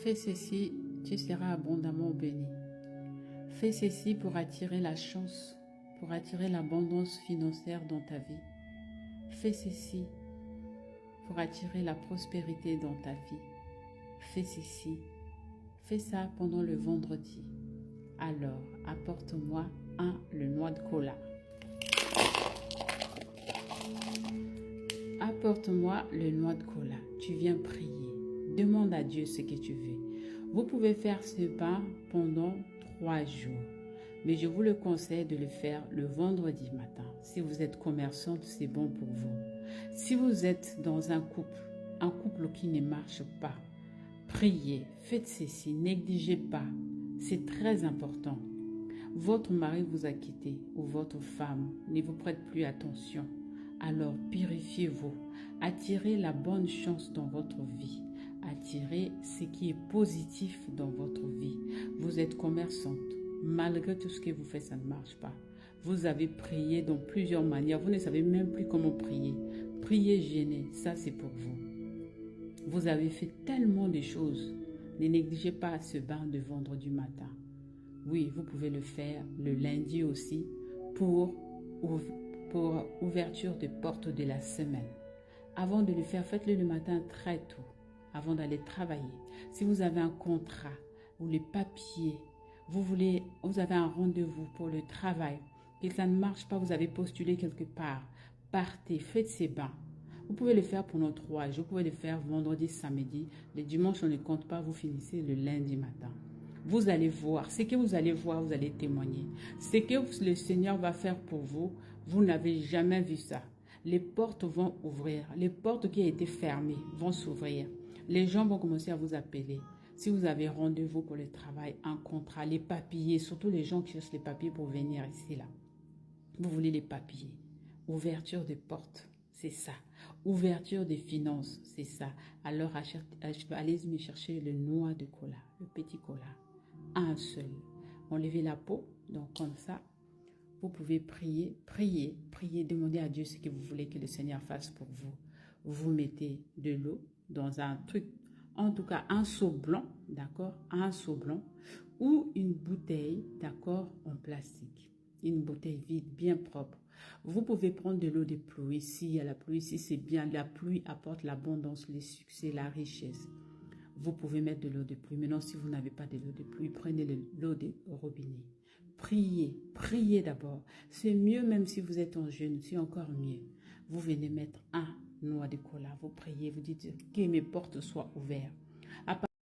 Fais ceci, tu seras abondamment béni. Fais ceci pour attirer la chance, pour attirer l'abondance financière dans ta vie. Fais ceci pour attirer la prospérité dans ta vie. Fais ceci. Fais ça pendant le vendredi. Alors, apporte-moi le noix de cola. Apporte-moi le noix de cola. Tu viens prier. Demande à Dieu ce que tu veux. Vous pouvez faire ce pain pendant 3 jours. Mais je vous le conseille de le faire le vendredi matin. Si vous êtes commerçante, c'est bon pour vous. Si vous êtes dans un couple qui ne marche pas, priez, faites ceci, négligez pas. C'est très important. Votre mari vous a quitté ou votre femme ne vous prête plus attention. Alors purifiez-vous. Attirez la bonne chance dans votre vie. Attirez ce qui est positif dans votre vie. Vous êtes commerçante. Malgré tout ce que vous faites, ça ne marche pas. Vous avez prié dans plusieurs manières. Vous ne savez même plus comment prier. Priez gêné, ça c'est pour vous. Vous avez fait tellement de choses. Ne négligez pas ce bain de vendredi matin. Oui, vous pouvez le faire le lundi aussi pour ouverture de porte de la semaine. Avant de le faire, faites-le le matin très tôt, avant d'aller travailler. Si vous avez un contrat ou les papiers, vous avez un rendez-vous pour le travail, et ça ne marche pas, vous avez postulé quelque part, partez, faites ces bains. Vous pouvez le faire pendant 3 jours, vous pouvez le faire vendredi, samedi. Le dimanche, on ne compte pas, vous finissez le lundi matin. Vous allez voir, ce que vous allez voir, vous allez témoigner. Ce que le Seigneur va faire pour vous, vous n'avez jamais vu ça. Les portes vont ouvrir, les portes qui ont été fermées vont s'ouvrir. Les gens vont commencer à vous appeler. Si vous avez rendez-vous pour le travail, un contrat, les papiers, surtout les gens qui cherchent les papiers pour venir ici, là. Vous voulez les papiers. Ouverture des portes, c'est ça. Ouverture des finances, c'est ça. Alors, allez me chercher le noix de cola, le petit cola. Un seul. Enlevez la peau, donc comme ça, vous pouvez prier, demander à Dieu ce que vous voulez que le Seigneur fasse pour vous. Vous mettez de l'eau dans un truc, en tout cas un seau blanc, d'accord, un seau blanc, ou une bouteille, d'accord, en plastique. Une bouteille vide, bien propre. Vous pouvez prendre de l'eau de pluie. S'il y a la pluie, si c'est bien, la pluie apporte l'abondance, le succès, la richesse. Vous pouvez mettre de l'eau de pluie. Maintenant, si vous n'avez pas de l'eau de pluie, prenez de l'eau de robinet. Priez d'abord. C'est mieux même si vous êtes en jeûne, c'est encore mieux. Vous venez mettre un noix de cola, vous priez, vous dites que mes portes soient ouvertes.